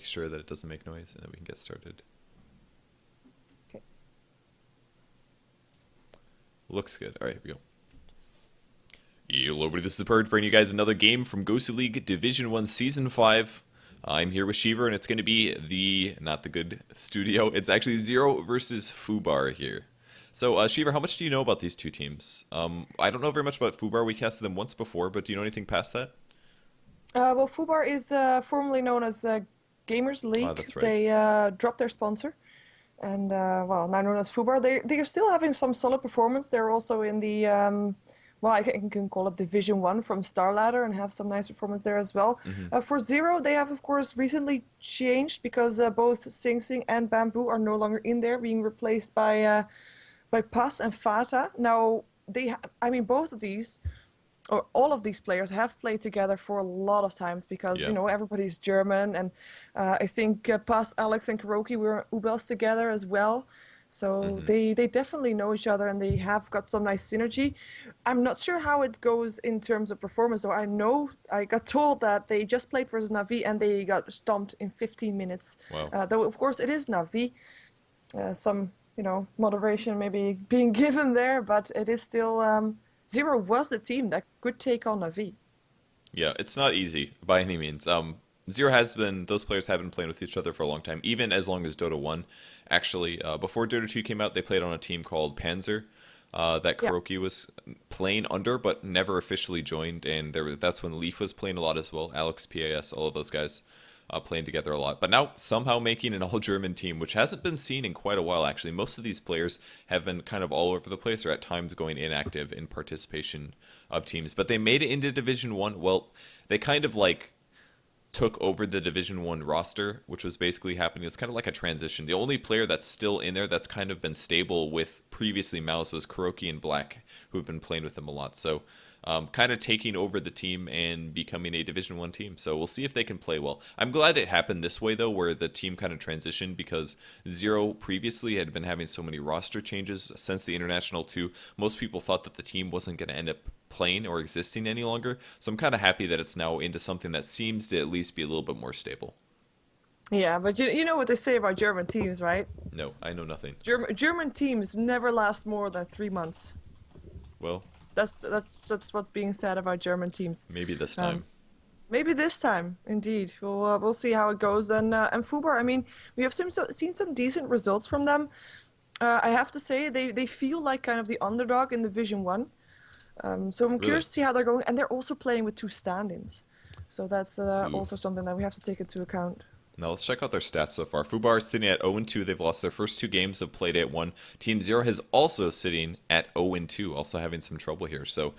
sure that it doesn't make noise, and then we can get started. Okay. Looks good. All right, here we go. Hello, everybody. This is Purge, bringing you guys another game from GosuLeague Division 1 Season 5. I'm here with Sheever, and it's going to be not the good studio. It's actually Zero versus Fubar here. So, Sheever, how much do you know about these two teams? I don't know very much about Fubar. We casted them once before, but do you know anything past that? Well, Fubar is formerly known as Gamers Oh, League. that's right. They dropped their sponsor, and well, now known as Fubar. They are still having some solid performance. They're also in the well, I can call it Division 1 from Star Ladder and have some nice performance there as well. Mm-hmm. For Zero, they have of course recently changed because both Sing Sing and Bamboo are no longer in there, being replaced by Paz and Fata. Now I mean, both of these, or all of these players have played together for a lot of times because Yeah. everybody's German, and I think Paz, Alex, and Kuroki were Ubels together as well. So Mm-hmm. they definitely know each other and they have got some nice synergy. I'm not sure how it goes in terms of performance, though. I know I got told that they just played versus Navi and they got stomped in 15 minutes. Wow. Though of course it is Navi, some moderation maybe being given there, but it is still Zero was the team that could take on Navi. Yeah, it's not easy by any means. Zero has been; those players have been playing with each other for a long time, even as long as Dota 1. Actually, before Dota 2 came out, they played on a team called Panzer that Yeah. Kuroki was playing under, but never officially joined. And that's when Leaf was playing a lot as well. Alex, PAS, all of those guys playing together a lot. But now somehow making an all-German team, which hasn't been seen in quite a while, actually. Most of these players have been kind of all over the place, or at times going inactive in participation of teams. But they made it into Division 1. Well, they kind of like took over the Division 1 roster, which was basically happening. It's kind of like a transition. The only player that's still in there that's kind of been stable with previously Mouse was Kuroki and Black, who've been playing with them a lot. So kind of taking over the team and becoming a Division 1 team. So we'll see if they can play well. I'm glad it happened this way, though, where the team kind of transitioned, because Zero previously had been having so many roster changes since the International 2. Most people thought that the team wasn't going to end up playing or existing any longer. So I'm kind of happy that it's now into something that seems to at least be a little bit more stable. Yeah, but you know what they say about German teams, right? No, I know nothing. German teams never last more than 3 months. Well, That's what's being said about German teams. maybe this Um, time. Maybe this time, indeed. We'll see how it goes. And Fubar, I mean, we have seen some decent results from them. I have to say, they feel like kind of the underdog in Division 1. So I'm Really? curious to see how they're going. And they're also playing with two stand-ins. So that's Ooh. also something that we have to take into account. Now let's check out their stats so far. Fubar is sitting at 0-2. They've lost their first two games, have played at 1. Team Zero has also sitting at 0-2, also having some trouble here. So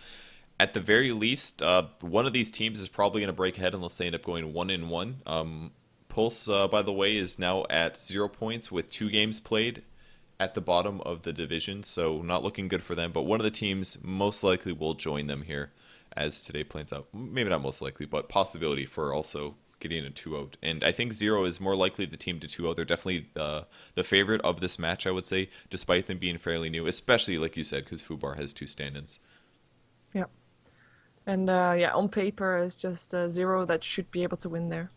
at the very least, one of these teams is probably going to break ahead unless they end up going 1-1. Pulse, by the way, is now at 0 points with 2 games played at the bottom of the division, so not looking good for them. But one of the teams most likely will join them here as today plans out. Maybe not most likely, but possibility for also getting a 2-0. And I think Zero is more likely the team to 2-0. They're definitely the favorite of this match, I would say, despite them being fairly new, especially, like you said, because Fubar has 2 stand-ins. Yeah. And yeah, on paper, it's just Zero that should be able to win there.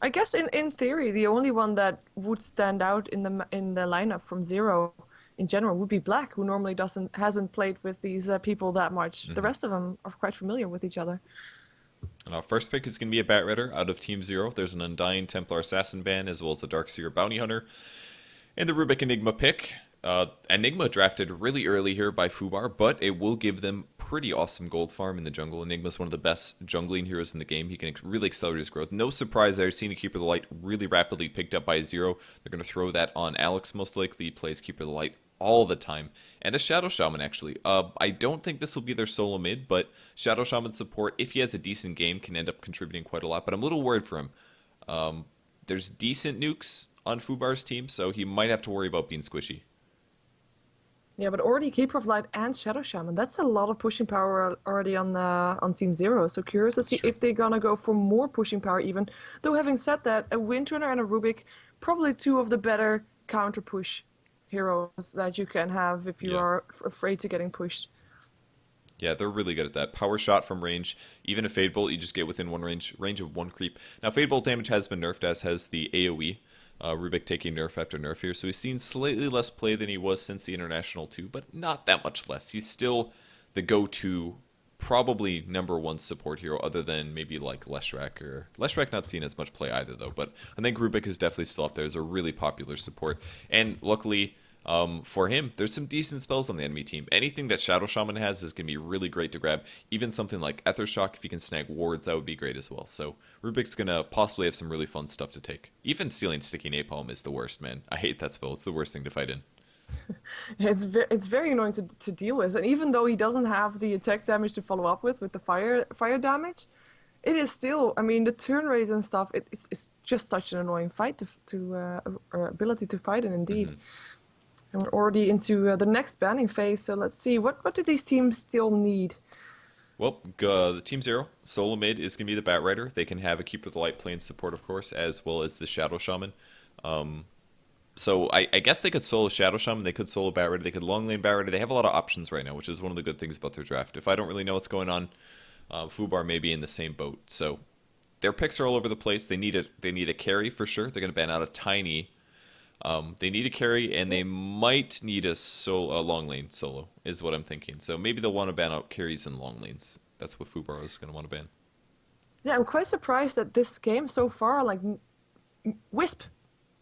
I guess in theory, the only one that would stand out in the lineup from Zero in general would be Black, who normally hasn't played with these people that much. The Mm-hmm. rest of them are quite familiar with each other. And our first pick is going to be a Bat Rider out of Team Zero. There's an Undying Templar Assassin band, as well as a Darkseer Bounty Hunter, and the Rubik Enigma pick. Enigma drafted really early here by Fubar, but it will give them pretty awesome gold farm in the jungle. Enigma is one of the best jungling heroes in the game. He can really accelerate his growth. No surprise there, seeing Keeper of the Light really rapidly picked up by Zero. They're going to throw that on Alex, most likely. He plays Keeper of the Light all the time. And a Shadow Shaman, actually. I don't think this will be their solo mid, but Shadow Shaman support, if he has a decent game, can end up contributing quite a lot. But I'm a little worried for him. There's decent nukes on Fubar's team, so he might have to worry about being squishy. Yeah, but already Keeper of Light and Shadow Shaman, that's a lot of pushing power already on Team Zero. So curious to That's see true. if they're gonna go for more pushing power even. Though having said that, a Windrunner and a Rubik, probably two of the better counter push heroes that you can have if you Yeah. are afraid to getting pushed. Yeah, they're really good at that. Power shot from range, even a Fade Bolt, you just get within one range of one creep. Now, Fade Bolt damage has been nerfed, as has the AoE. Rubik taking nerf after nerf here, so he's seen slightly less play than he was since the International 2, but not that much less. He's still the go-to, probably number one support hero, other than maybe like Leshrac, or Leshrac not seen as much play either though. But I think Rubik is definitely still up there as a really popular support, and luckily. For him, there's some decent spells on the enemy team. Anything that Shadow Shaman has is going to be really great to grab. Even something like Ether Shock, if he can snag wards, that would be great as well. So Rubik's going to possibly have some really fun stuff to take. Even stealing Sticky Napalm is the worst, man. I hate that spell. It's the worst thing to fight in. It's very annoying to deal with, and even though he doesn't have the attack damage to follow up with the fire damage, it is still. I mean, the turn rate and stuff. It's just such an annoying fight or ability to fight in, indeed. Mm-hmm. And we're already into the next banning phase, so let's see. What do these teams still need? Well, the Team Zero, solo mid is going to be the Bat Rider. They can have a Keeper of the Light playing support, of course, as well as the Shadow Shaman. So I guess they could solo Shadow Shaman, they could solo Bat Rider, they could long lane Bat Rider. They have a lot of options right now, which is one of the good things about their draft. If I don't really know what's going on, Fubar may be in the same boat. So their picks are all over the place. They need a carry for sure. They're going to ban out a Tiny. They need a carry, and they might need a long lane solo, is what I'm thinking. So maybe they'll want to ban out carries and long lanes. That's what Fubar is going to want to ban. Yeah, I'm quite surprised that this game so far, like Wisp,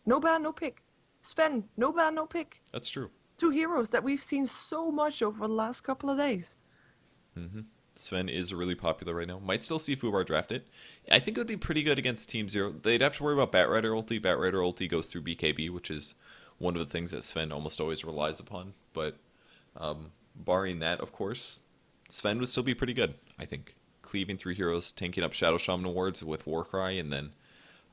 no ban, no pick. Sven, no ban, no pick. That's true. Two heroes that we've seen so much over the last couple of days. Mm-hmm. Sven is really popular right now. Might still see Fubar draft it. I think it would be pretty good against Team Zero. They'd have to worry about Bat Rider ulti. Bat Rider ulti goes through BKB, which is one of the things that Sven almost always relies upon. But barring that, of course, Sven would still be pretty good, I think. Cleaving through heroes, tanking up Shadow Shaman awards with Warcry, and then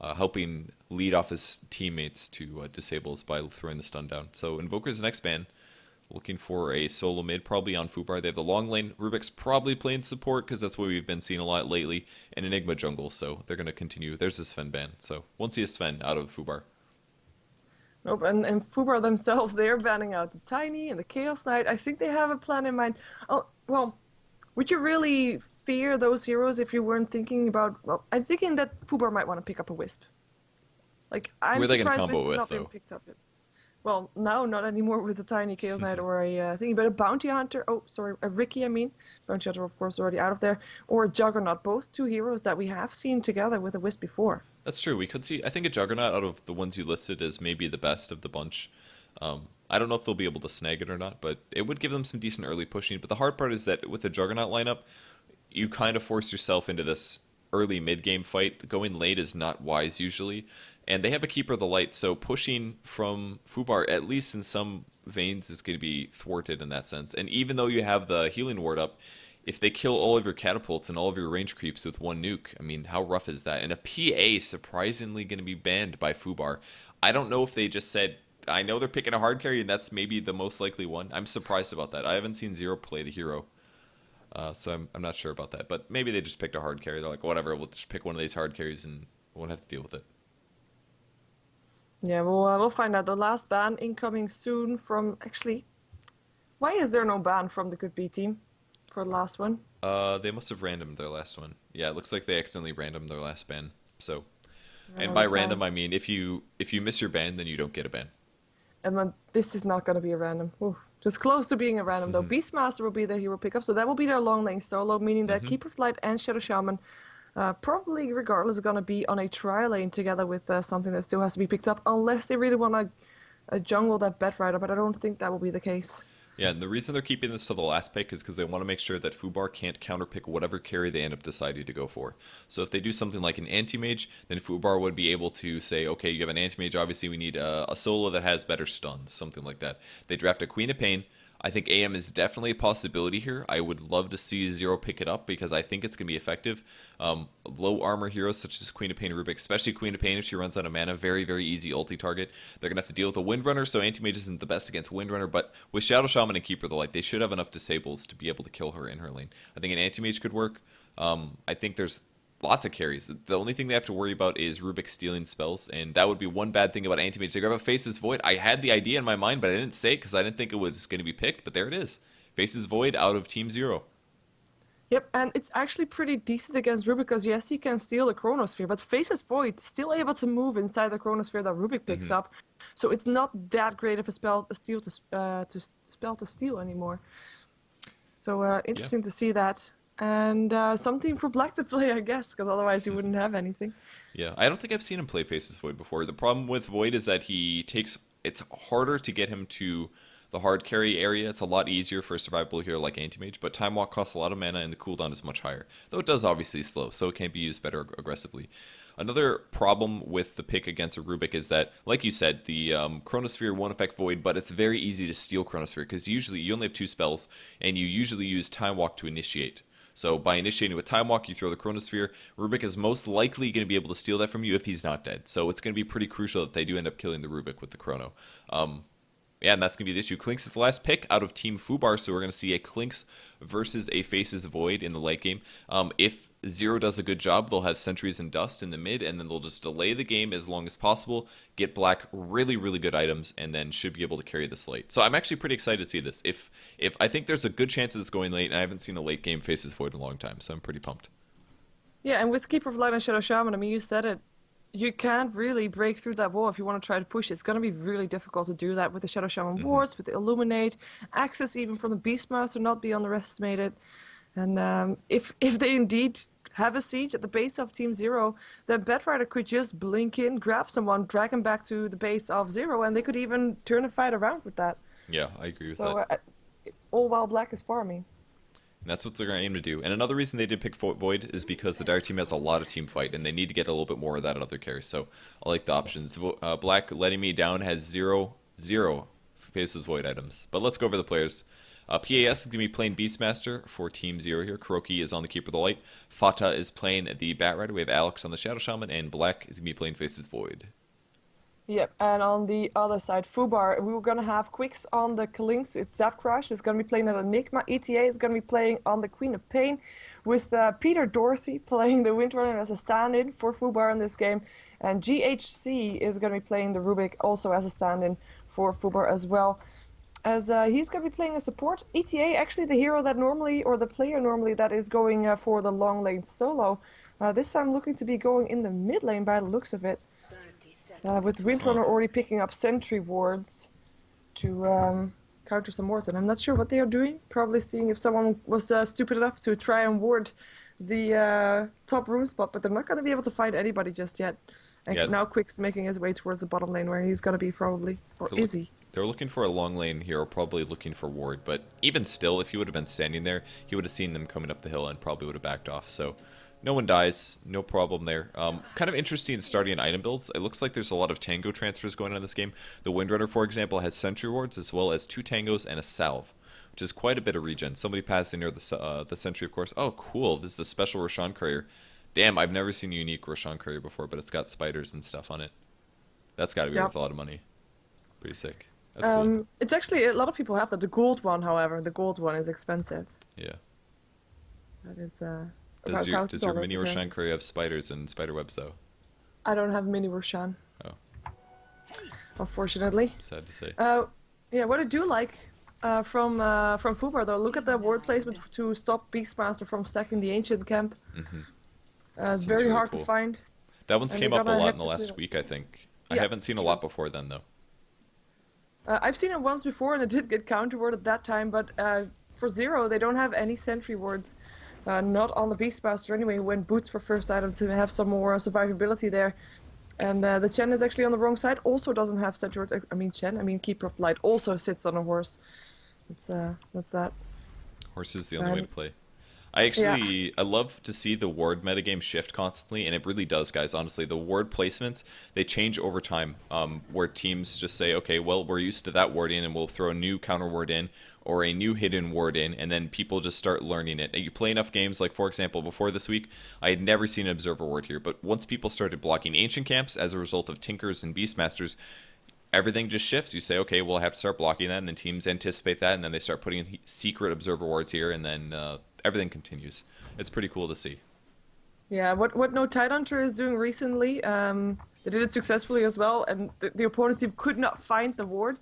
helping lead off his teammates to disables by throwing the stun down. So Invoker's the next ban. Looking for a solo mid, probably on Fubar. They have the long lane. Rubik's probably playing support because that's what we've been seeing a lot lately. And Enigma jungle, so they're going to continue. There's a Sven ban, so won't see a Sven out of Fubar. Nope, and Fubar themselves, they're banning out the Tiny and the Chaos Knight. I think they have a plan in mind. Oh, well, would you really fear those heroes if you weren't thinking about... Well, I'm thinking that Fubar might want to pick up a Wisp. Like, I'm Who are they going to surprised combo Wisp has with, not been though? picked up yet. Well, now not anymore with the Tiny Chaos Knight or a thingy, but a Bounty Hunter. Oh, sorry, a Ricky, I mean. Bounty Hunter, of course, already out of there. Or a Juggernaut. Both two heroes that we have seen together with a Wisp before. That's true. We could see, I think, a Juggernaut out of the ones you listed is maybe the best of the bunch. I don't know if they'll be able to snag it or not, but it would give them some decent early pushing. But the hard part is that with the Juggernaut lineup, you kind of force yourself into this early mid-game fight. Going late is not wise usually. And they have a Keeper of the Light, so pushing from Fubar, at least in some veins, is going to be thwarted in that sense. And even though you have the healing ward up, if they kill all of your catapults and all of your range creeps with one nuke, I mean, how rough is that? And a PA surprisingly going to be banned by Fubar. I don't know if they just said, I know they're picking a hard carry, and that's maybe the most likely one. I'm surprised about that. I haven't seen Zero play the hero. So I'm not sure about that. But maybe they just picked a hard carry. They're like, whatever, we'll just pick one of these hard carries and we won't have to deal with it. Yeah, we'll find out. The last ban incoming soon from... Actually, why is there no ban from the Good B team for the last one? They must have randomed their last one. Yeah, it looks like they accidentally randomed their last ban. So, Yeah, and by that's random I mean if you miss your ban, then you don't get a ban. And then this is not going to be a random. Ooh, just close to being a random, though. Beastmaster will be their hero pickup, so that will be their long lane solo, meaning that Keeper of Light and Shadow Shaman, probably regardless, are going to be on a tri lane together with something that still has to be picked up, unless they really want to jungle that Bat Rider, but I don't think that will be the case. Yeah, and the reason they're keeping this to the last pick is because they want to make sure that Fubar can't counterpick whatever carry they end up deciding to go for. So if they do something like an anti-mage, then Fubar would be able to say, okay, you have an anti-mage, obviously we need a solo that has better stuns, something like that. They draft a Queen of Pain. I think AM is definitely a possibility here. I would love to see Zero pick it up because I think it's going to be effective. Low armor heroes such as Queen of Pain and Rubik, especially Queen of Pain if she runs out of mana, very, very easy ulti target. They're going to have to deal with a Windrunner, so Anti-Mage isn't the best against Windrunner, but with Shadow Shaman and Keeper of the Light, they should have enough disables to be able to kill her in her lane. I think an Anti-Mage could work. I think there's lots of carries. The only thing they have to worry about is Rubik stealing spells, and that would be one bad thing about Anti-Mage. They grab a Faces Void. I had the idea in my mind, but I didn't say it because I didn't think it was going to be picked, but there it is. Faces Void out of Team Zero. Yep, and it's actually pretty decent against Rubik because yes, he can steal the Chronosphere, but Faces Void still able to move inside the Chronosphere that Rubik picks Hmm. up. So it's not that great of a spell to steal anymore. So Yeah. interesting to see that, and something for Black to play, I guess, because otherwise he wouldn't have anything. Yeah, I don't think I've seen him play Faces Void before. The problem with Void is that he takes. It's harder to get him to the hard carry area. It's a lot easier for a survivable hero like Anti-Mage, but Time Walk costs a lot of mana and the cooldown is much higher. Though it does obviously slow, so it can be used better aggressively. Another problem with the pick against a Rubik is that, like you said, the Chronosphere won't affect Void, but it's very easy to steal Chronosphere because usually you only have two spells, and you usually use Time Walk to initiate. So by initiating with Time Walk, you throw the Chronosphere. Rubik is most likely going to be able to steal that from you if he's not dead. So it's going to be pretty crucial that they do end up killing the Rubik with the Chrono. Yeah, and that's going to be the issue. Klinks is the last pick out of Team Fubar, so we're going to see a Klinks versus a Faces Void in the late game. If Zero does a good job, they'll have Sentries and Dust in the mid, and then they'll just delay the game as long as possible, get Black really, really good items, and then should be able to carry the slate. So I'm actually pretty excited to see this. If I think there's a good chance of this going late, and I haven't seen a late game Faces Void in a long time, so I'm pretty pumped. Yeah, and with Keeper of Light and Shadow Shaman, I mean, you said it. You can't really break through that wall if you want to try to push. It's going to be really difficult to do that with the Shadow Shaman Hmm. wards, with the Illuminate, access even from the Beastmaster not be underestimated. And if they indeed have a siege at the base of Team Zero, then Bedrider could just blink in, grab someone, drag him back to the base of Zero, and they could even turn the fight around with that. Yeah, I agree with So that. all while Black is farming. And that's what they're going to aim to do. And another reason they did pick Void is because the Dire team has a lot of team fight, and they need to get a little bit more of that at other carries. So I like the options. Black letting me down has zero Faces Void items. But let's go over the players. PAS is going to be playing Beastmaster for Team Zero here. Kuroki is on the Keeper of the Light. Fata is playing the Bat Rider. We have Alex on the Shadow Shaman, and Black is going to be playing Faces Void. Yep, and on the other side, Fubar, we were gonna have Quicks on the Kalinks. It's Zapcrash, who's gonna be playing an Enigma. ETA is gonna be playing on the Queen of Pain, with Peter Dorothy playing the Windrunner as a stand-in for Fubar in this game, and GHC is gonna be playing the Rubik also as a stand-in for Fubar as well. As he's gonna be playing a support. ETA, actually the hero that normally, or the player normally, that is going for the long lane solo. This time looking to be going in the mid lane by the looks of it. With Huh. Windrunner already picking up sentry wards to counter some wards, and I'm not sure what they are doing. Probably seeing if someone was stupid enough to try and ward the top room spot, but they're not going to be able to find anybody just yet. And Yeah, now Quick's making his way towards the bottom lane where he's going to be probably, or they're, is he? they're looking for a long lane hero, probably looking for Ward. But even still, if he would have been standing there, he would have seen them coming up the hill and probably would have backed off. So no one dies, no problem there. Kind of interesting starting item builds. It looks like there's a lot of Tango transfers going on in this game. The Windrunner, for example, has Sentry Wards as well as 2 Tangos and a Salve, which is quite a bit of regen. Somebody passing near the Sentry, of course. Oh, cool. This is a special Roshan Courier. Damn, I've never seen a unique Roshan Courier before, but it's got spiders and stuff on it. That's got to be Yeah. worth a lot of money. Pretty sick. That's cool. It's actually, a lot of people have that. The gold one, however, the gold one is expensive. Yeah. That is Does about your $1,000 mini a Roshan Courier have spiders and spider webs though? I don't have mini Roshan, Oh, unfortunately. sad to say. Yeah, what I do like from Fubar though, look at the word placement to stop Beastmaster from stacking the ancient camp. Hmm. It's Seems very really hard cool. to find. That one's And came they up a gotta lot have in the to last clear- week, I think. I Yeah, haven't seen a true. lot before then though. I've seen it once before and it did get counter word at that time, but for Zero they don't have any sentry wards. Not on the Beastmaster anyway, when boots for first item to have some more survivability there. And the Chen is actually on the wrong side, also doesn't have sentry wards. I mean Keeper of Light also sits on a horse. That's that. Horse is the only way Um, to play. I love to see the ward metagame shift constantly, and it really does, guys. Honestly, the ward placements, they change over time. Where teams just say, okay, well, we're used to that ward in, and we'll throw a new counter ward in or a new hidden ward in, and then people just start learning it. And you play enough games, like for example, before this week, I had never seen an observer ward here, but once people started blocking ancient camps as a result of Tinkers and Beastmasters, everything just shifts. You say, okay, well, I have to start blocking that, and then teams anticipate that, and then they start putting in secret observer wards here, and then everything continues. It's pretty cool to see. Yeah, what No Tidehunter is doing recently, they did it successfully as well, and the opponent team could not find the ward.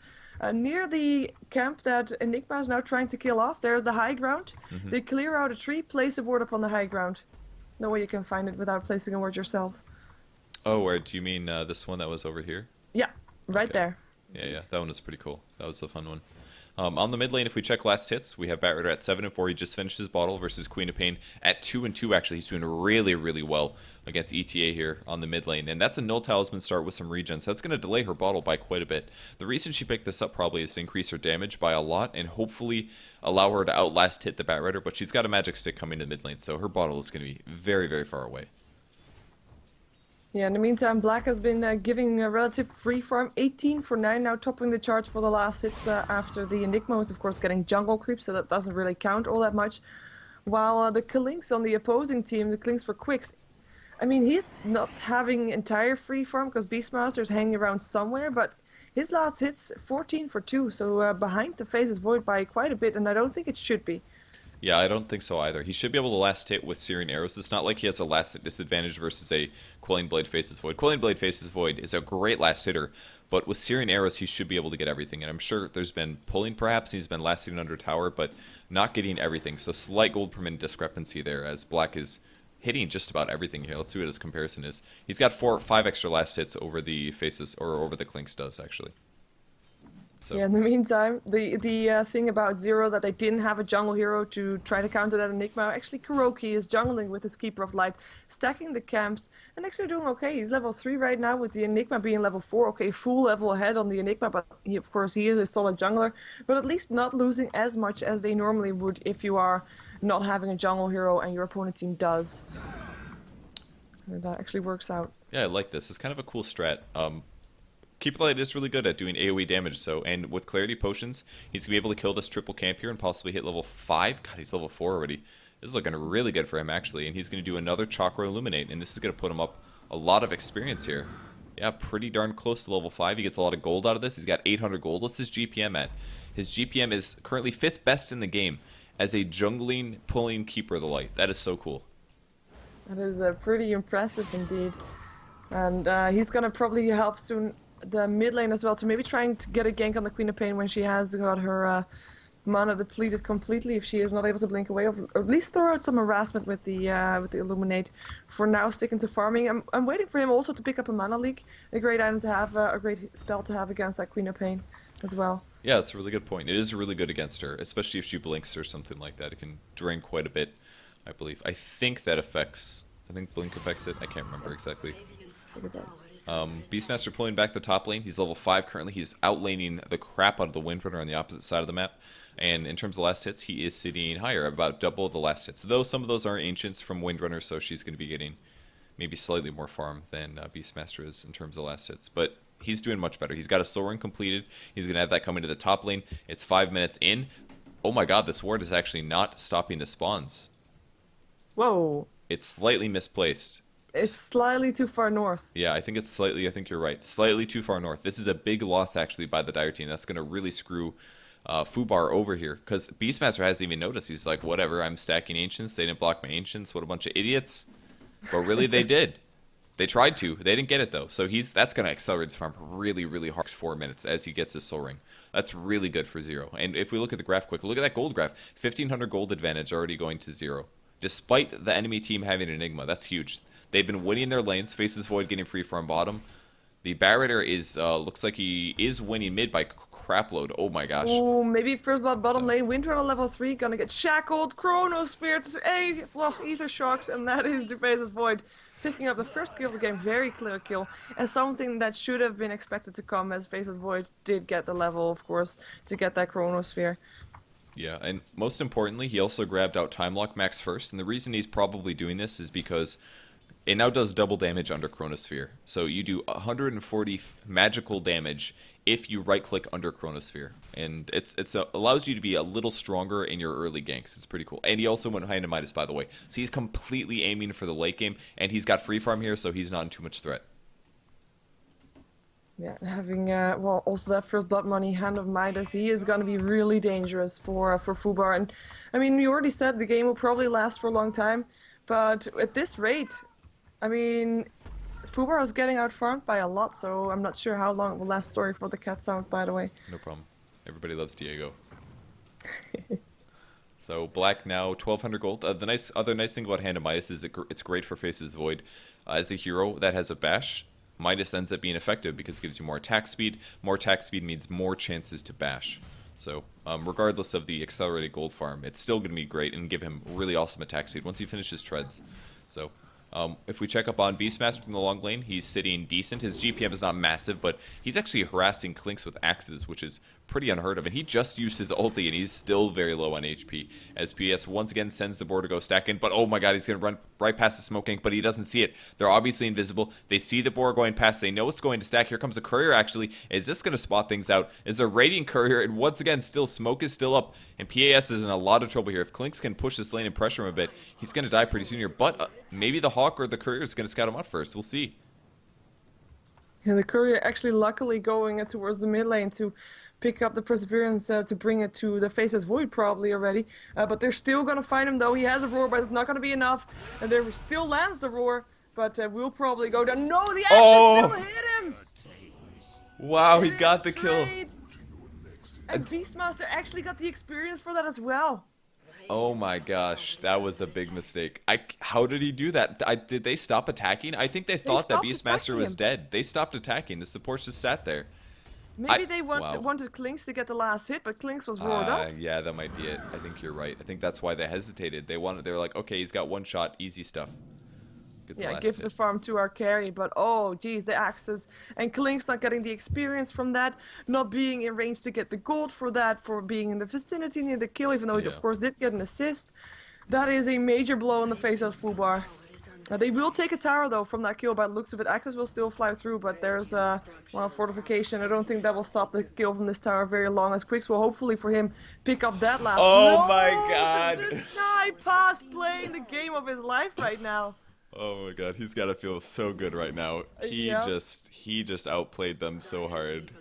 Near the camp that Enigma is now trying to kill off, there's the high ground. Hmm. They clear out a tree, place a ward upon the high ground. No way you can find it without placing a ward yourself. Oh, or do you mean this one that was over here? Yeah, right Okay. there. Yeah, yeah, that one was pretty cool. That was a fun one. On the mid lane, if we check last hits, we have Batrider at 7-4. He just finished his bottle versus Queen of Pain at 2-2. Actually, he's doing really, really well against ETA here on the mid lane, and that's a null talisman start with some regen, so that's going to delay her bottle by quite a bit. The reason she picked this up probably is to increase her damage by a lot, and hopefully allow her to outlast hit the Batrider. But she's got a magic stick coming to the mid lane, so her bottle is going to be very, very far away. Yeah, in the meantime, Black has been giving a relative free farm, 18 for 9 now, topping the charts for the last hits after the Enigma was, of course, getting jungle creep, so that doesn't really count all that much. While the Klinks on the opposing team, the Klinks for Quicks, I mean, he's not having entire free farm because Beastmaster is hanging around somewhere, but his last hits, 14 for 2, so behind the Faces Void by quite a bit, and I don't think it should be. Yeah, I don't think so either. He should be able to last hit with Searing Arrows. It's not like he has a last hit disadvantage versus a Quelling Blade Faces Void. Quelling Blade Faces Void is a great last hitter, but with Searing Arrows, he should be able to get everything. And I'm sure there's been pulling perhaps, he's been last hitting under tower, but not getting everything. So slight gold per minute discrepancy there as Black is hitting just about everything here. Let's see what his comparison is. He's got 5 extra last hits over the Faces, or over the Clinks does, actually. So. Yeah, in the meantime, the thing about Zero that they didn't have a jungle hero to try to counter that Enigma, actually Kuroki is jungling with his Keeper of Light, stacking the camps, and actually doing okay. He's level 3 right now with the Enigma being level 4. Okay, full level ahead on the Enigma, but of course he is a solid jungler, but at least not losing as much as they normally would if you are not having a jungle hero and your opponent team does. And that actually works out. Yeah, I like this. It's kind of a cool strat. Keeper Light is really good at doing AoE damage, so, and with Clarity Potions, he's going to be able to kill this triple camp here and possibly hit level 5. God, he's level 4 already. This is looking really good for him, actually, and he's going to do another Chakra Illuminate, and this is going to put him up a lot of experience here. Yeah, pretty darn close to level 5. He gets a lot of gold out of this. He's got 800 gold. What's his GPM at? His GPM is currently 5th best in the game as a jungling, pulling Keeper of the Light. That is so cool. That is pretty impressive indeed. And he's going to probably help soon the mid lane as well to maybe trying to get a gank on the Queen of Pain when she has got her mana depleted completely if she is not able to blink away, or at least throw out some harassment with the Illuminate. For now, sticking to farming. I'm waiting for him also to pick up a mana leak, a great item to have, a great spell to have against that Queen of Pain as well. Yeah, that's a really good point. It is really good against her, especially if she blinks or something like that. It can drain quite a bit, I believe. I think that affects, I think blink affects it. I can't remember exactly. I think it does. Beastmaster pulling back the top lane. He's level 5 currently. He's outlaning the crap out of the Windrunner on the opposite side of the map. And in terms of last hits, he is sitting higher, about double the last hits. Though some of those are ancients from Windrunner, so she's going to be getting maybe slightly more farm than Beastmaster is in terms of last hits. But he's doing much better. He's got a soul ring completed. He's going to have that coming to the top lane. It's 5 minutes in. Oh my god, this ward is actually not stopping the spawns. Whoa. It's slightly misplaced. It's slightly too far north. Yeah, I think it's slightly, I think you're right. Slightly too far north. This is a big loss, actually, by the Dire team. That's going to really screw Fubar over here. Because Beastmaster hasn't even noticed. He's like, whatever, I'm stacking Ancients. They didn't block my Ancients. What a bunch of idiots. But really, they did. They tried to. They didn't get it, though. So that's going to accelerate his farm really, really hard. 4 minutes as he gets his Soul Ring. That's really good for Zero. And if we look at the graph quick, look at that gold graph. 1,500 gold advantage already going to Zero. Despite the enemy team having an Enigma. That's huge. They've been winning their lanes. Faces Void getting free from bottom. The Batrider is looks like he is winning mid by crapload. Oh my gosh. Oh, maybe first blood bottom lane. Windrunner level 3 gonna get shackled. Chronosphere to Ether shocked, and that is the Faces Void picking up the first kill of the game. Very clear kill, and something that should have been expected to come, as Faces Void did get the level, of course, to get that Chronosphere. Yeah, and most importantly, he also grabbed out Time Lock Max first, and the reason he's probably doing this is because it now does double damage under Chronosphere. So you do 140 magical damage if you right-click under Chronosphere. And it allows you to be a little stronger in your early ganks. It's pretty cool. And he also went high into Midas, by the way. So he's completely aiming for the late game. And he's got free farm here, so he's not in too much threat. Yeah, having also that first blood money, Hand of Midas, he is going to be really dangerous for Fubar. And I mean, you already said the game will probably last for a long time, but at this rate, I mean, Fubar is getting out farmed by a lot, so I'm not sure how long it will last. Sorry for the cat sounds, by the way. No problem. Everybody loves Diego. So black now 1,200 gold. The other nice thing about Hand of Midas is it's great for Faces Void. As a hero that has a bash, Midas ends up being effective because it gives you more attack speed. More attack speed means more chances to bash. So regardless of the accelerated gold farm, it's still going to be great and give him really awesome attack speed once he finishes treads. So if we check up on Beastmaster in the long lane, he's sitting decent. His GPM is not massive, but he's actually harassing Clinks with axes, which is pretty unheard of. And he just used his ulti, and he's still very low on HP. As PS once again sends the board to go stack in, but oh my god, he's going to run right past the smoke ink, but he doesn't see it. They're obviously invisible. They see the board going past. They know it's going to stack. Here comes a courier, actually. Is this going to spot things out? Is a Radiant courier, and once again, still smoke is still up, and PAS is in a lot of trouble here. If Clinks can push this lane and pressure him a bit, he's going to die pretty soon here, but maybe the Hawk or the courier is going to scout him out first. We'll see. Yeah, the courier actually luckily going towards the mid lane to pick up the Perseverance to bring it to the Faceless Void probably already. But they're still going to find him though. He has a roar, but it's not going to be enough. And there still lands the roar, but will probably go down. No, the axe still hit him! Wow, he got the kill. And Beastmaster actually got the experience for that as well. Oh my gosh, that was a big mistake. How did he do that? Did they stop attacking? I think they thought that Beastmaster was dead. They stopped attacking. The supports just sat there. Maybe they wanted Clinks to get the last hit, but Clinks was roared up. Yeah, that might be it. I think you're right. I think that's why they hesitated. They were like, okay, he's got one shot, easy stuff. Yeah, give the farm to our carry, but oh geez, the axes and Clinks not getting the experience from that, not being in range to get the gold for that, for being in the vicinity near the kill, even though he of course did get an assist. That is a major blow in the face of Fubar. They will take a tower though from that kill by the looks of it. Axes will still fly through, but there's fortification. I don't think that will stop the kill from this tower very long, as Quicks will hopefully for him pick up that last. Oh my god! Deny pass playing the game of his life right now. Oh my god, he's gotta feel so good right now. He just outplayed them so hard.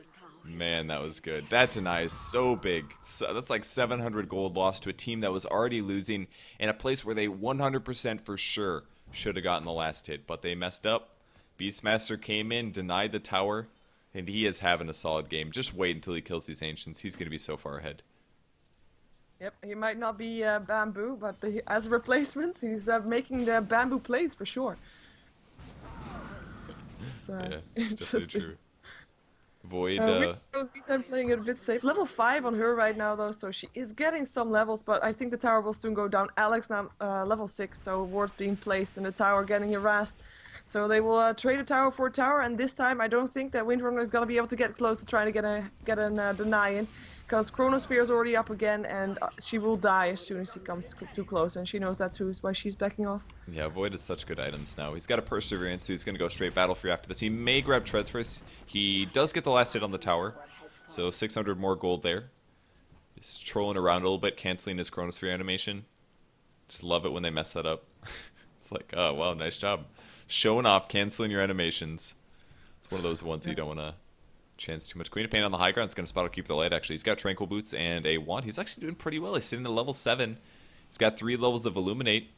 Man, that was good. That deny is so big. So that's like 700 gold lost to a team that was already losing in a place where they 100% for sure should have gotten the last hit, but they messed up. Beastmaster came in, denied the tower, and he is having a solid game. Just wait until he kills these Ancients. He's gonna be so far ahead. Yep, he might not be bamboo, but as a replacement, he's making the bamboo plays for sure. It's, yeah, definitely true. Void. I'm playing it a bit safe. Level 5 on her right now though, so she is getting some levels, but I think the tower will soon go down. Alex now level 6, so wards being placed in the tower, getting harassed. So they will trade a tower for a tower, and this time I don't think that Windrunner is going to be able to get close to trying to get a deny in, because Chronosphere is already up again, and she will die as soon as he comes too close, and she knows that too, is why she's backing off. Yeah, Void has such good items now. He's got a Perseverance, so he's going to go straight Battle Free after this. He may grab Treads first. He does get the last hit on the tower, so 600 more gold there. He's trolling around a little bit, canceling his Chronosphere animation. Just love it when they mess that up. It's like, oh, wow, nice job. Showing off, canceling your animations. It's one of those ones that you don't want to chance too much. Queen of Pain on the high ground is going to spot out Keep the Light, actually. He's got Tranquil Boots and a Wand. He's actually doing pretty well. He's sitting at level 7. He's got 3 levels of Illuminate.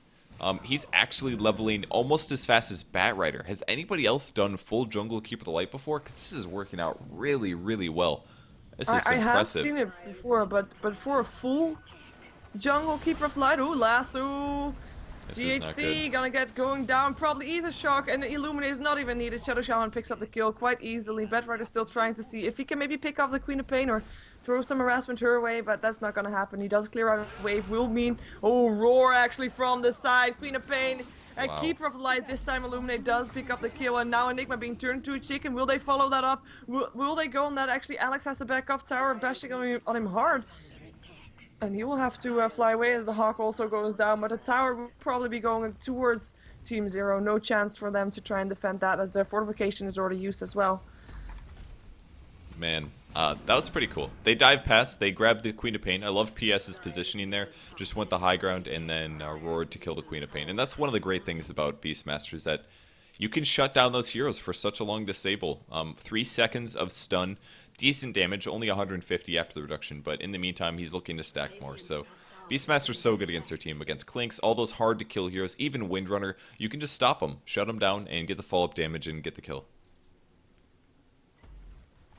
He's actually leveling almost as fast as Batrider. Has anybody else done full jungle Keeper of the Light before? Because this is working out really, really well. This is impressive. I have seen it before, but for a full jungle Keeper of Light, ooh, lasso. GHC gonna get going down, probably Ether Shock, and the Illuminate is not even needed. Shadow Shaman picks up the kill quite easily. Batrider still trying to see if he can maybe pick off the Queen of Pain or throw some harassment her way, but that's not gonna happen. He does clear out a wave, will mean, oh, roar actually from the side. Queen of Pain and Keeper of Light, this time Illuminate does pick up the kill, and now Enigma being turned to a chicken. Will they follow that up? Will they go on that? Actually, Alex has to back off tower, bashing on him hard. And he will have to fly away as the Hawk also goes down, but the tower will probably be going towards Team Zero. No chance for them to try and defend that, as their fortification is already used as well. Man, that was pretty cool. They dived past, they grabbed the Queen of Pain. I love PS's positioning there. Just went the high ground and then roared to kill the Queen of Pain. And that's one of the great things about Beastmaster, is that you can shut down those heroes for such a long disable. 3 seconds of stun. Decent damage, only 150 after the reduction, but in the meantime, he's looking to stack more. So Beastmaster's so good against their team. Against Clinks, all those hard-to-kill heroes, even Windrunner, you can just stop them, shut them down, and get the follow-up damage and get the kill.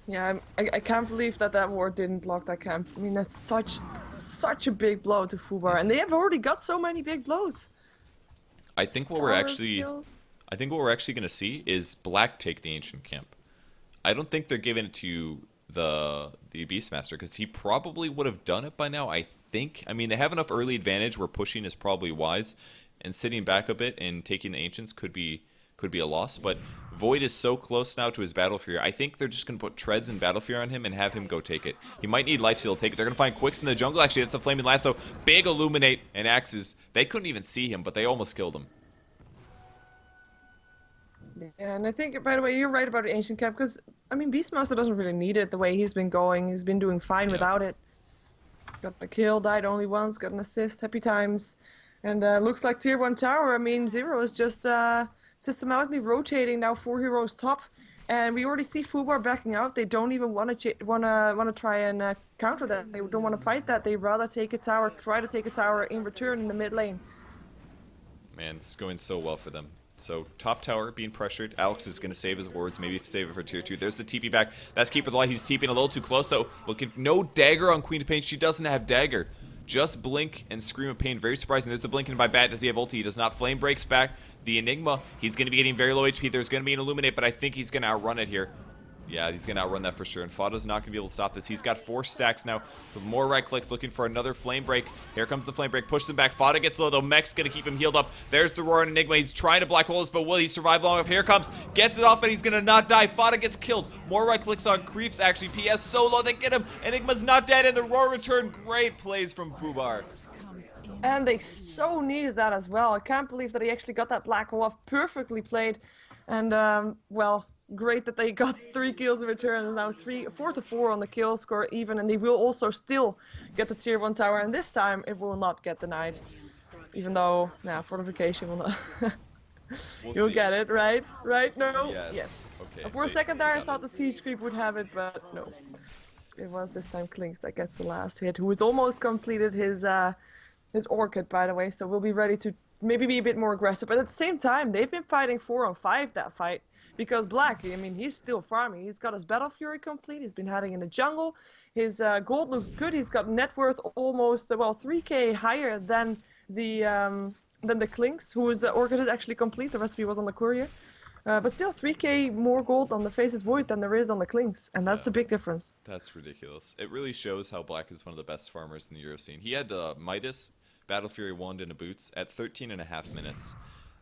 Yeah, I can't believe that that ward didn't block that camp. I mean, that's such a big blow to Fubar, and they have already got so many big blows. I think what Towers, kills. I think what we're actually going to see is Black take the Ancient Camp. I don't think they're giving it to the Beastmaster, because he probably would have done it by now, I think. I mean, they have enough early advantage where pushing is probably wise, and sitting back a bit and taking the Ancients could be a loss, but Void is so close now to his Battle Fury. I think they're just going to put Treads and Battle Fury on him and have him go take it. He might need Lifesteal to take it. They're going to find Quicks in the jungle. Actually, that's a Flaming Lasso. Big Illuminate and Axes. They couldn't even see him, but they almost killed him. Yeah, and I think, by the way, you're right about the Ancient Camp, because, I mean, Beastmaster doesn't really need it the way he's been going. He's been doing fine without it. Got a kill, died only once, got an assist, happy times. And looks like tier 1 tower, I mean, Zero is just systematically rotating now 4 heroes top. And we already see Fubar backing out. They don't even want to try and counter that. They don't want to fight that. They rather take a tower, try to take a tower in return in the mid lane. Man, it's going so well for them. So, top tower being pressured. Alex is going to save his wards, maybe save it for tier 2. There's the TP back. That's Keeper the Light. He's TPing a little too close, so looking, no dagger on Queen of Pain. She doesn't have dagger. Just Blink and Scream of Pain. Very surprising. There's the Blinking by Bat. Does he have ulti? He does not. Flame breaks back. The Enigma, he's going to be getting very low HP. There's going to be an Illuminate, but I think he's going to outrun it here. Yeah, he's going to outrun that for sure. And Fada's not going to be able to stop this. He's got 4 stacks now with more right clicks, looking for another Flame Break. Here comes the Flame Break. Pushes him back. Fada gets low, though. Mech's going to keep him healed up. There's the Roar and Enigma. He's trying to black hole this, but will he survive long enough? Here comes. Gets it off, and he's going to not die. Fada gets killed. More right clicks on creeps, actually. PS so low. They get him. Enigma's not dead, and the Roar return. Great plays from Fubar. And they so needed that as well. I can't believe that he actually got that black hole off. Perfectly played. And, well, great that they got 3 kills in return. And now 4-4 on the kill score even. And they will also still get the tier 1 tower. And this time it will not get denied. Even though, fortification will not. You'll get it, right? Right? No? Yes. Okay. For a second there, I thought the siege creep would have it, but no. It was this time Clinks that gets the last hit, who has almost completed his Orchid, by the way, so we'll be ready to maybe be a bit more aggressive. But at the same time, they've been fighting 4-on-5 that fight, because Black, I mean, he's still farming. He's got his Battle Fury complete. He's been hiding in the jungle. His gold looks good. He's got net worth almost, 3k higher than the Clinks, whose Orchid is actually complete. The recipe was on the courier. But still 3k more gold on the Faces Void than there is on the Clinks, and that's a big difference. That's ridiculous. It really shows how Black is one of the best farmers in the Euro scene. He had Midas, Battle Fury Wand, and a Boots at 13.5 minutes.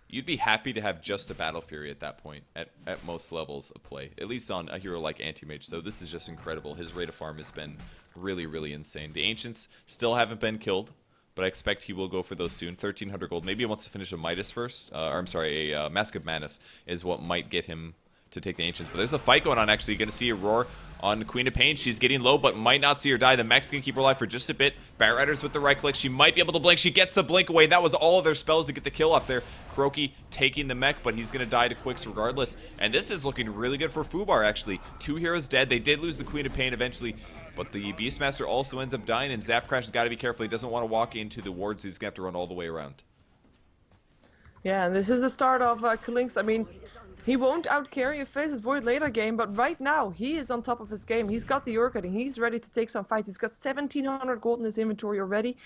You'd be happy to have just a Battle Fury at that point, at most levels of play, at least on a hero like Anti-Mage. So this is just incredible. His rate of farm has been really, really insane. The Ancients still haven't been killed, but I expect he will go for those soon. 1,300 gold. Maybe he wants to finish a Midas first. A Mask of Madness is what might get him to take the Ancients. But there's a fight going on, actually. You're going to see a Roar on Queen of Pain. She's getting low, but might not see her die. The mech's going to keep her alive for just a bit. Bat Riders with the right click. She might be able to blink. She gets the blink away. That was all of their spells to get the kill off there. Kroki taking the mech, but he's going to die to Quicks regardless. And this is looking really good for Fubar, actually. 2 heroes dead. They did lose the Queen of Pain eventually, but the Beastmaster also ends up dying, and Zap Crash has got to be careful. He doesn't want to walk into the wards, so he's going to have to run all the way around. Yeah, and this is the start of Clinks. I mean, he won't outcarry a Faces Void later game, but right now he is on top of his game. He's got the Orchid and he's ready to take some fights. He's got 1,700 gold in his inventory already.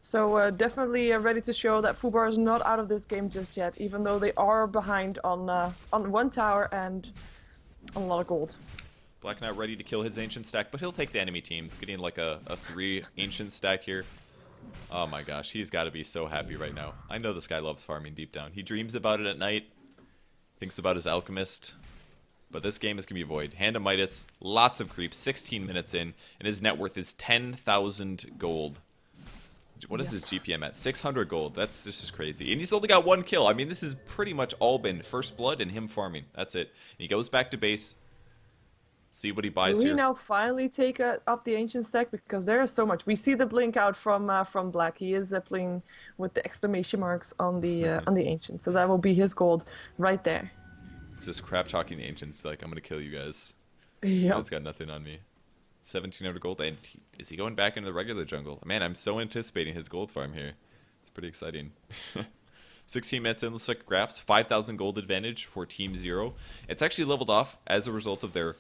So definitely ready to show that Fubar is not out of this game just yet, even though they are behind on 1 tower and a lot of gold. Black Knight ready to kill his Ancient stack, but he'll take the enemy teams, getting like a 3 Ancient stack here. Oh my gosh, he's got to be so happy right now. I know this guy loves farming deep down. He dreams about it at night, thinks about his Alchemist, but this game is going to be Void. Hand of Midas, lots of creeps, 16 minutes in, and his net worth is 10,000 gold. What is his GPM at? 600 gold. That's just crazy. And he's only got 1 kill. I mean, this has pretty much all been First Blood and him farming. That's it. And he goes back to base. See what he buys Will here. he now finally take up the Ancient stack? Because there is so much. We see the blink out from Black. He is playing with the exclamation marks on the Ancient. So that will be his gold right there. It's just crap talking the Ancients. Like, I'm going to kill you guys. Yeah. It's got nothing on me. 1700 gold. And is he going back into the regular jungle? Man, I'm so anticipating his gold farm here. It's pretty exciting. 16 minutes in, looks like graphs. 5,000 gold advantage for Team Zero. It's actually leveled off as a result of their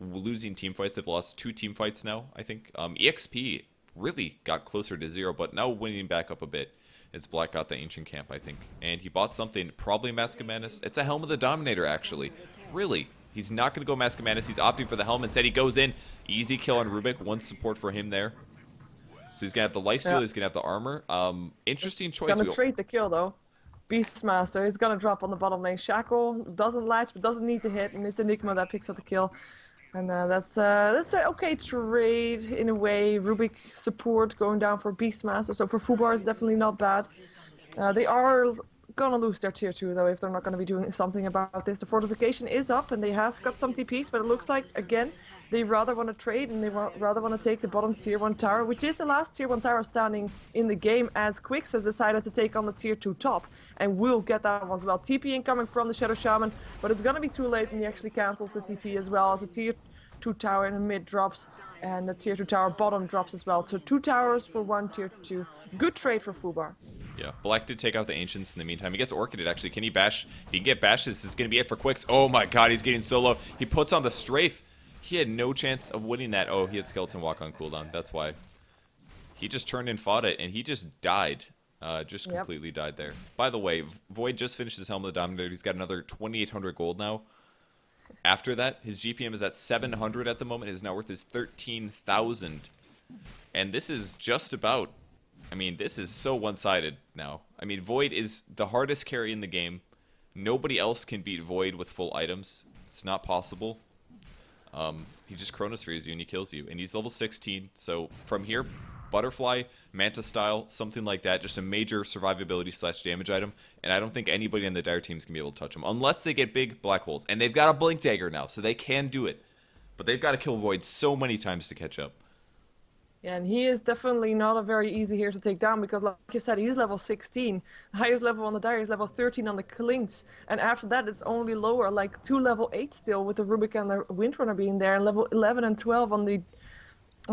losing team fights. They've lost 2 team fights now, I think. EXP really got closer to 0, but now winning back up a bit as Black got the Ancient Camp, I think. And he bought something, probably Mask of Madness. It's a Helm of the Dominator, actually. Really. He's not going to go Mask of Madness. He's opting for the Helm. Instead, he goes in. Easy kill on Rubik. 1 support for him there. So he's going to have the lifesteal. He's going to have the armor. Interesting choice. Gonna trade the kill, though. Beastmaster is gonna drop on the bottom lane. Shackle doesn't latch, but doesn't need to hit, and it's Enigma that picks up the kill. And that's an okay trade in a way. Rubik support going down for Beastmaster, so for Fubar is definitely not bad. They are gonna lose their tier 2 though if they're not gonna be doing something about this. The fortification is up, and they have got some TPs, but it looks like again they rather want to trade, and they rather want to take the bottom tier 1 tower, which is the last tier 1 tower standing in the game, as Quix has decided to take on the tier 2 top, and will get that one as well. TP incoming from the Shadow Shaman, but it's gonna be too late, and he actually cancels the TP as well, as the tier 2 tower in the mid drops, and the tier 2 tower bottom drops as well. So 2 towers for 1 tier 2. Good trade for Fubar. Yeah, Black did take out the Ancients in the meantime. He gets Orchided, actually. Can he bash? If he can get bashed, this is going to be it for Quix. Oh my god, he's getting so low. He puts on the Strafe. He had no chance of winning that. Oh, he had Skeleton Walk on cooldown. That's why. He just turned and fought it, and he just died. Just completely died there. By the way, Void just finished his Helm of the Dominator. He's got another 2,800 gold now. After that, his GPM is at 700 at the moment. His net worth is 13,000. And this is just about... I mean, this is so one-sided now. I mean, Void is the hardest carry in the game. Nobody else can beat Void with full items. It's not possible. He just Chronospheres you and he kills you. And he's level 16, so from here, Butterfly, Manta style, something like that. Just a major survivability / damage item. And I don't think anybody on the Dire teams can be able to touch him. Unless they get big black holes. And they've got a Blink Dagger now, so they can do it. But they've got to kill Void so many times to catch up. Yeah, and he is definitely not a very easy hero to take down, because like you said, he's level 16. The highest level on the Dire is level 13 on the Klinks. And after that, it's only lower, like 2 level 8 still, with the Rubik and the Windrunner being there, and level 11 and 12 on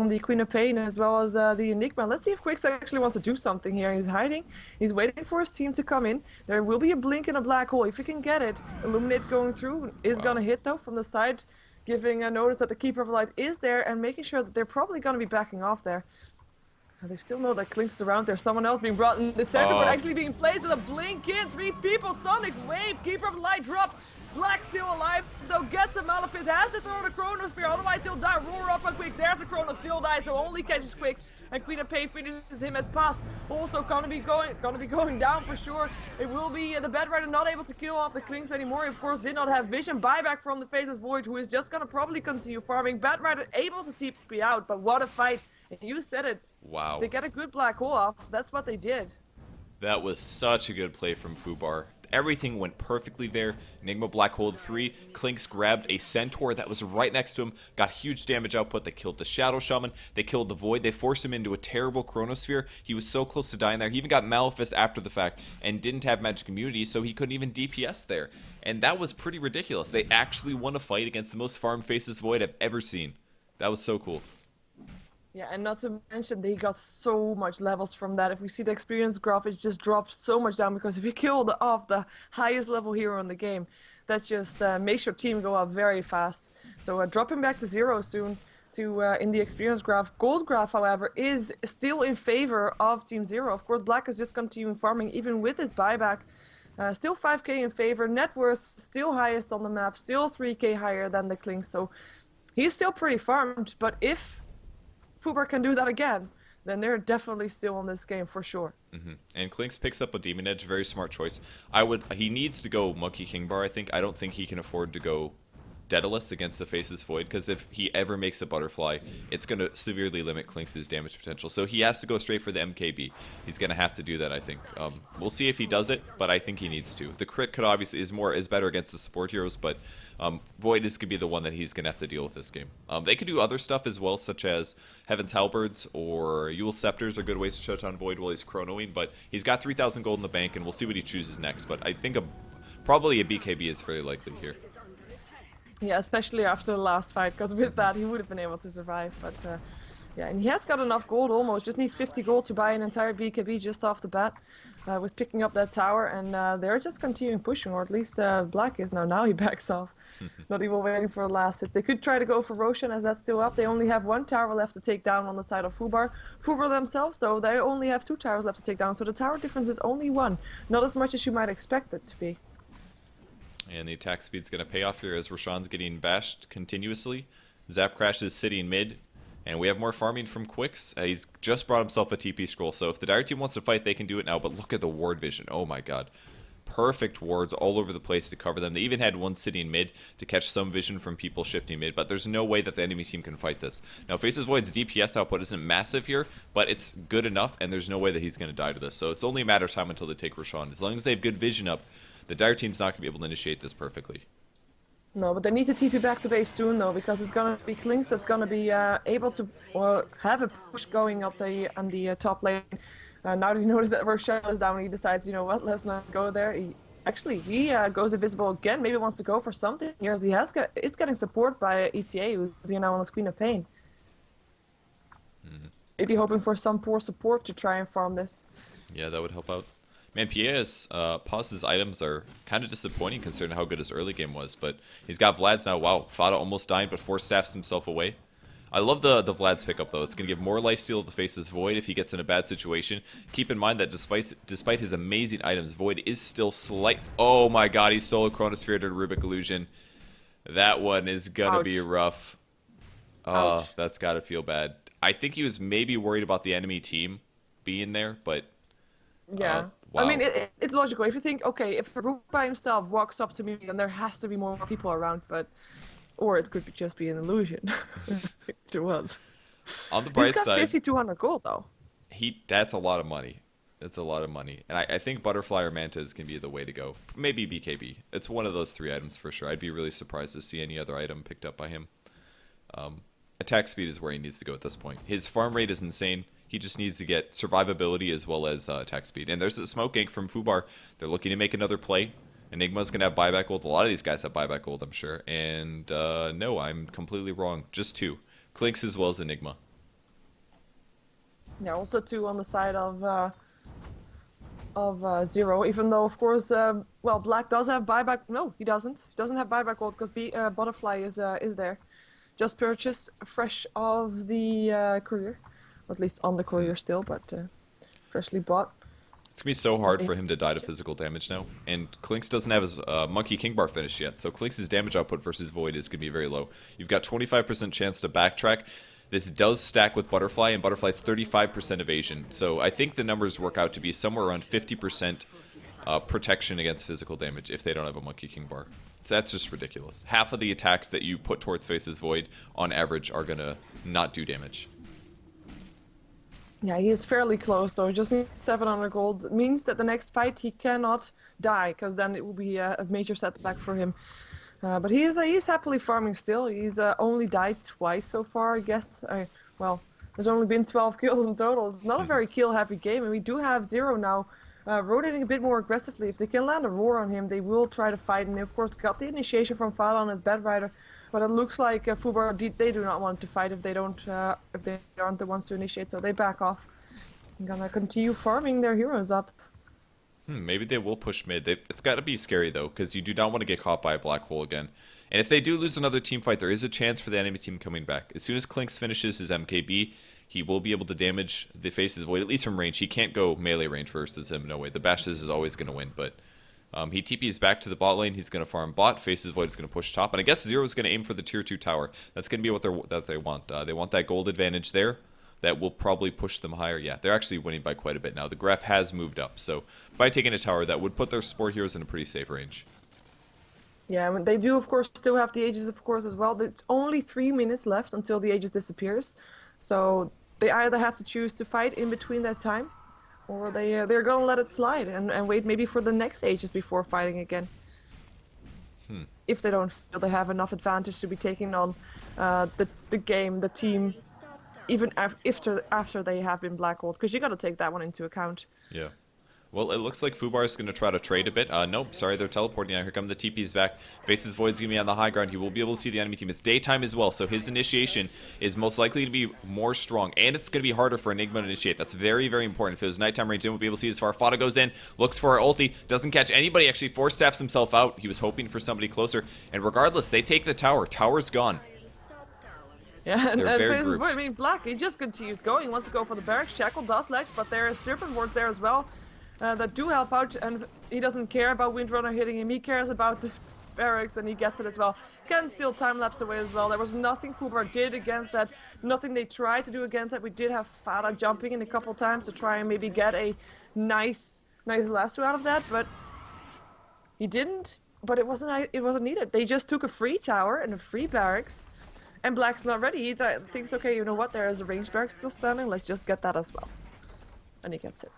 the Queen of Pain, as well as the Enigma. Let's see if Quix actually wants to do something here. He's hiding. He's waiting for his team to come in. There will be a blink in a black hole. If he can get it, Illuminate going through is going to hit, though, from the side, giving a notice that the Keeper of Light is there, and making sure that they're probably going to be backing off there. They still know that Klink's around. There's someone else being brought in the center, but actually being placed with a blink in. 3 people, Sonic Wave, Keeper of Light drops. Black still alive, though, gets him out of his, has to throw the Chronosphere, otherwise he'll die. Roar up on Quix, there's a Chrono, still dies, so only catches Quix, and Queen of Pain finishes him as pass. Also gonna be going down for sure. It will be the Bed Rider not able to kill off the Klinks anymore. Of course, did not have vision. Buyback from the Faceless Void, who is just gonna probably continue farming. Bed Rider able to TP out, but what a fight. And you said it. Wow. They get a good black hole off. That's what they did. That was such a good play from Fubar. Everything went perfectly there. Enigma Black Hole 3. Klinks grabbed a Centaur that was right next to him. Got huge damage output. They killed the Shadow Shaman. They killed the Void. They forced him into a terrible Chronosphere. He was so close to dying there. He even got Malefice after the fact and didn't have Magic Immunity, so he couldn't even DPS there. And that was pretty ridiculous. They actually won a fight against the most farmed Faceless Void I've ever seen. That was so cool. Yeah, and not to mention they got so much levels from that. If we see the experience graph, it just drops so much down, because if you kill off the highest level hero in the game, that just makes your team go up very fast. So dropping back to 0 soon to in the experience graph. Gold graph, however, is still in favor of Team 0. Of course, Black is just continuing farming even with his buyback. Still 5k in favor. Net worth still highest on the map, still 3k higher than the Klink. So he's still pretty farmed, but if Fubar can do that again, then they're definitely still in this game for sure. And Klinks picks up a Demon Edge, very smart choice. He needs to go Monkey King Bar, I think. I don't think he can afford to go Daedalus against the Faceless Void, because if he ever makes a Butterfly, it's going to severely limit Klinks' damage potential. So he has to go straight for the MKB. He's going to have to do that, I think. We'll see if he does it, but I think he needs to. The crit could obviously is better against the support heroes, but Void is going to be the one that he's going to have to deal with this game. They could do other stuff as well, such as Heaven's Halberds or Yule Scepters are good ways to shut down Void while he's chronoing, but he's got 3,000 gold in the bank, and we'll see what he chooses next. But I think probably a BKB is fairly likely here. Yeah, especially after the last fight, because with that he would have been able to survive. But yeah, and he has got enough gold almost. Just needs 50 gold to buy an entire BKB just off the bat with picking up that tower. And they're just continuing pushing, or at least Black is now. Now he backs off. Not even waiting for the last hit. They could try to go for Roshan as that's still up. They only have one tower left to take down on the side of Fubar. Fubar themselves, though, they only have two towers left to take down. So the tower difference is only one. Not as much as you might expect it to be. And the attack speed's going to pay off here as Roshan's getting bashed continuously. Zap crashes sitting mid. And we have more farming from Quicks. He's just brought himself a TP scroll. So if the Dire team wants to fight, they can do it now. But look at the ward vision. Oh my god. Perfect wards all over the place to cover them. They even had one sitting mid to catch some vision from people shifting mid. But there's no way that the enemy team can fight this. Now Faces Void's DPS output isn't massive here, but it's good enough. And there's no way that he's going to die to this. So it's only a matter of time until they take Roshan. As long as they have good vision up, the Dire team's not going to be able to initiate this perfectly. No, but they need to TP back to base soon, though, because it's gonna be Klinks that's gonna be able to have a push going up on the top lane. Now that he noticed that Roshan is down, he decides, you know what, let's not go there. He goes invisible again. Maybe wants to go for something here, as is getting support by ETA, who's now on the Queen of Pain. Maybe hoping for some poor support to try and farm this. Yeah, that would help out. Man, Pia's pauses items are kind of disappointing considering how good his early game was, but he's got Vlad's now. Wow, Fada almost dying, but force staffs himself away. I love the Vlad's pickup, though. It's going to give more lifesteal to the Faces Void if he gets in a bad situation. Keep in mind that despite his amazing items, Void is still slight... Oh my god, he stole a Chronosphere to Rubik Illusion. That one is going to be rough. Oh, that's got to feel bad. I think he was maybe worried about the enemy team being there, but... Yeah. Wow. I mean, it's logical. If you think, okay, if Farouk by himself walks up to me, then there has to be more people around, but... Or it could just be an illusion. It was. On the bright side... He's got side... 5,200 gold, though. That's a lot of money. That's a lot of money. And I think Butterfly or Mantas can be the way to go. Maybe BKB. It's one of those three items for sure. I'd be really surprised to see any other item picked up by him. Attack speed is where he needs to go at this point. His farm rate is insane. He just needs to get survivability as well as attack speed. And there's a smoke gank from Fubar. They're looking to make another play. Enigma's going to have buyback gold. A lot of these guys have buyback gold, I'm sure. And no, I'm completely wrong. Just two. Clinks as well as Enigma. Yeah, also two on the side of Zero, even though, of course, well, Black does have buyback. No, he doesn't. He doesn't have buyback gold because Butterfly is there. Just purchased fresh of the courier. Or at least on the courier still, but freshly bought. It's going to be so hard for him to die to physical damage now. And Klinks doesn't have his Monkey King Bar finished yet, so Klinks' damage output versus Void is going to be very low. You've got 25% chance to backtrack. This does stack with Butterfly, and Butterfly's 35% evasion. So I think the numbers work out to be somewhere around 50% protection against physical damage if they don't have a Monkey King Bar. So that's just ridiculous. Half of the attacks that you put towards Faces Void, on average, are going to not do damage. Yeah, he is fairly close, though. He just needs 700 gold. It means that the next fight he cannot die, because then it will be a major setback for him. But he's happily farming still. He's only died twice so far, I guess. Well, there's only been 12 kills in total. It's not a very kill-heavy game, and we do have Zero now rotating a bit more aggressively. If they can land a roar on him, they will try to fight. And they, of course, got the initiation from Fala on his Bedrider. But it looks like Fubar, they do not want to fight if they aren't the ones to initiate, so they back off. I'm gonna continue farming their heroes up. Maybe they will push mid. It's got to be scary, though, because you do not want to get caught by a black hole again. And if they do lose another team fight, there is a chance for the enemy team coming back. As soon as Klinks finishes his MKB, he will be able to damage the Faces Void, at least from range. He can't go melee range versus him, no way. The Bashes is always going to win, but... he TP's back to the bot lane. He's going to farm bot. Faces Void is going to push top. And I guess Zero is going to aim for the tier 2 tower. That's going to be what they want. They want that gold advantage there. That will probably push them higher. Yeah, they're actually winning by quite a bit now. The graph has moved up. So by taking a tower, that would put their support heroes in a pretty safe range. Yeah, they do, of course, still have the Aegis, of course, as well. It's only 3 minutes left until the Aegis disappears. So they either have to choose to fight in between that time, or they're gonna let it slide and wait maybe for the next Aegis before fighting again. If they don't feel they have enough advantage to be taking on the game, the team, even after they have been black-holed, because you gotta take that one into account. Yeah. Well, it looks like Fubar is going to try to trade a bit. Nope, sorry, they're teleporting now. Here come the TPs back. Faces Void's going to be on the high ground. He will be able to see the enemy team. It's daytime as well, so his initiation is most likely to be more strong. And it's going to be harder for Enigma to initiate. That's very, very important. If it was nighttime range, then we'll be able to see as far. Fada goes in, looks for our ulti, doesn't catch anybody. Actually, force staffs himself out. He was hoping for somebody closer. And regardless, they take the tower. Tower's gone. Yeah, and They're very Faces grouped. Void, I mean, Black, he just continues going. He wants to go for the barracks. Shackle does ledge, but there is Serpent Wards there as well. That do help out, and he doesn't care about Windrunner hitting him. He cares about the barracks, and he gets it as well. Can steal time lapse away as well. There was nothing Fubar did against that, nothing they tried to do against that. We did have Fada jumping in a couple times to try and maybe get a nice lasso out of that, but he didn't. But it wasn't needed. They just took a free tower and a free barracks, and Black's not ready. He thinks, okay, you know what? There is a ranged barracks still standing. Let's just get that as well, and he gets it.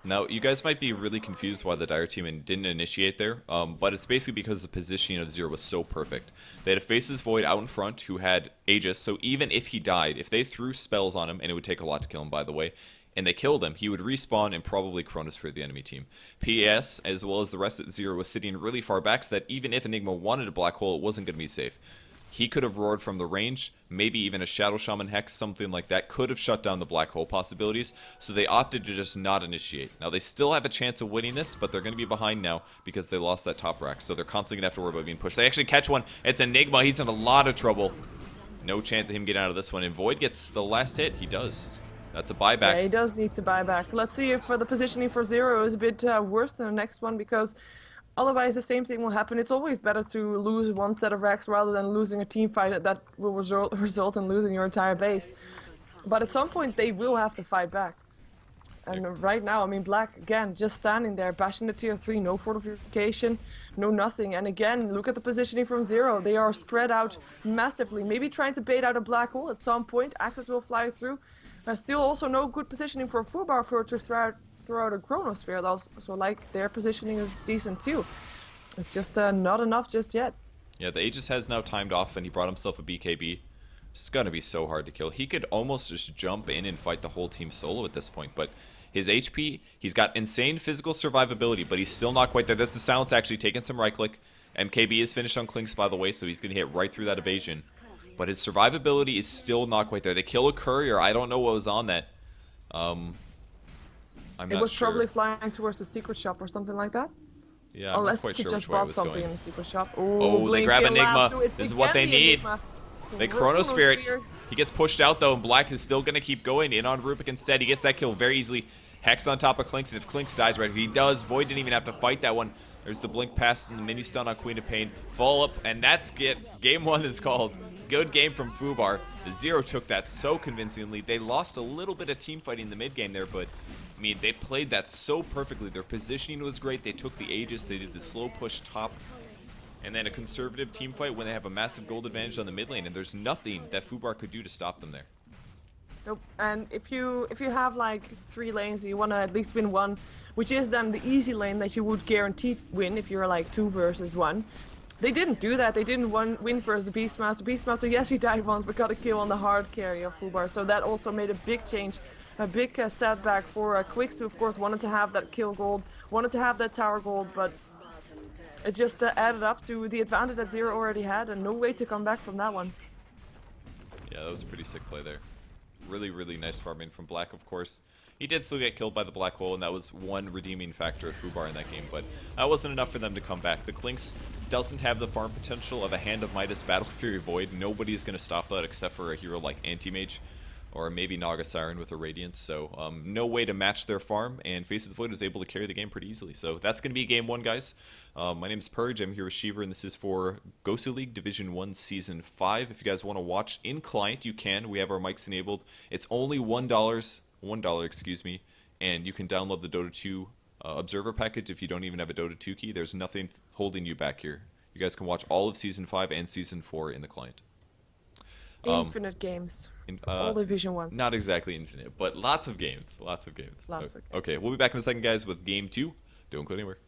Now, you guys might be really confused why the Dire team didn't initiate there, but it's basically because the positioning of Zero was so perfect. They had a Faces Void out in front who had Aegis, so even if he died, if they threw spells on him, and it would take a lot to kill him, by the way, and they killed him, he would respawn and probably Chronosphere the enemy team. PS, as well as the rest of Zero, was sitting really far back, so that even if Enigma wanted a black hole, it wasn't going to be safe. He could have roared from the range, maybe even a Shadow Shaman Hex, something like that, could have shut down the black hole possibilities, so they opted to just not initiate. Now, they still have a chance of winning this, but they're going to be behind now because they lost that top rack, so they're constantly going to have to worry about being pushed. They actually catch one. It's Enigma. He's in a lot of trouble. No chance of him getting out of this one, and Void gets the last hit. He does. That's a buyback. Yeah, he does need to buy back. Let's see if the positioning for Zero is a bit worse than the next one, because otherwise the same thing will happen. It's always better to lose one set of racks rather than losing a team fight that will result in losing your entire base. But at some point they will have to fight back. And right now, I mean, Black, again, just standing there, bashing the tier 3, no fortification, no nothing. And again, look at the positioning from Zero. They are spread out massively, maybe trying to bait out a black hole at some point. Axis will fly through. Still also no good positioning for Fubar to throw out a Chronosphere, though, so like their positioning is decent too. It's just not enough just yet. Yeah, the Aegis has now timed off, and he brought himself a BKB. It's gonna be so hard to kill. He could almost just jump in and fight the whole team solo at this point, but his HP, he's got insane physical survivability, but he's still not quite there. This is Silence actually taking some right click. MKB is finished on Klinks, by the way, so he's gonna hit right through that evasion. But his survivability is still not quite there. They kill a courier. I don't know what was on that. I'm not sure. It was probably flying towards the secret shop or something like that. Yeah, I'm Unless not quite he sure just which way it bought was something going. in the secret shop. Oh, they grab Enigma. This is what they need. They Chronosphere it. He gets pushed out, though, and Black is still going to keep going in on Rubik instead. He gets that kill very easily. Hex on top of Klinks, and if Klinks dies right, he does. Void didn't even have to fight that one. There's the blink pass and the mini stun on Queen of Pain. Follow up, and that's it. Game 1 is called. Good game from Fubar. The Zero took that so convincingly. They lost a little bit of team fighting in the mid game there, but I mean, they played that so perfectly. Their positioning was great. They took the Aegis. They did the slow push top. And then a conservative team fight when they have a massive gold advantage on the mid lane, and there's nothing that Fubar could do to stop them there. Nope. And if you have like 3 lanes, you want to at least win one, which is then the easy lane that you would guarantee win if you're like 2 versus 1. They didn't do that. They didn't win versus the Beastmaster. Beastmaster, yes, he died once, but got a kill on the hard carry of Fubar. So that also made a big change, a big setback for Quicks, who of course wanted to have that kill gold, wanted to have that tower gold, but it just added up to the advantage that Zero already had, and no way to come back from that one. Yeah, that was a pretty sick play there. Really, really nice farming from Black, of course. He did still get killed by the black hole, and that was one redeeming factor of Fubar in that game, but that wasn't enough for them to come back. The Klinks doesn't have the farm potential of a Hand of Midas Battle Fury Void. Nobody's going to stop that except for a hero like Anti-Mage, or maybe Naga Siren with a Radiance, so no way to match their farm, and Faces Void was able to carry the game pretty easily. So that's going to be game 1, guys. My name is Purge, I'm here with Sheever, and this is for GosuLeague Division 1 Season 5. If you guys want to watch in client, you can. We have our mics enabled. It's only $1, excuse me, and you can download the Dota 2 Observer package if you don't even have a Dota 2 key. There's nothing holding you back here. You guys can watch all of Season 5 and Season 4 in the client. Infinite games. All Division 1s. Not exactly infinite, but lots of games. Lots of games. Lots of games. Okay, we'll be back in a second, guys, with Game 2. Don't go anywhere.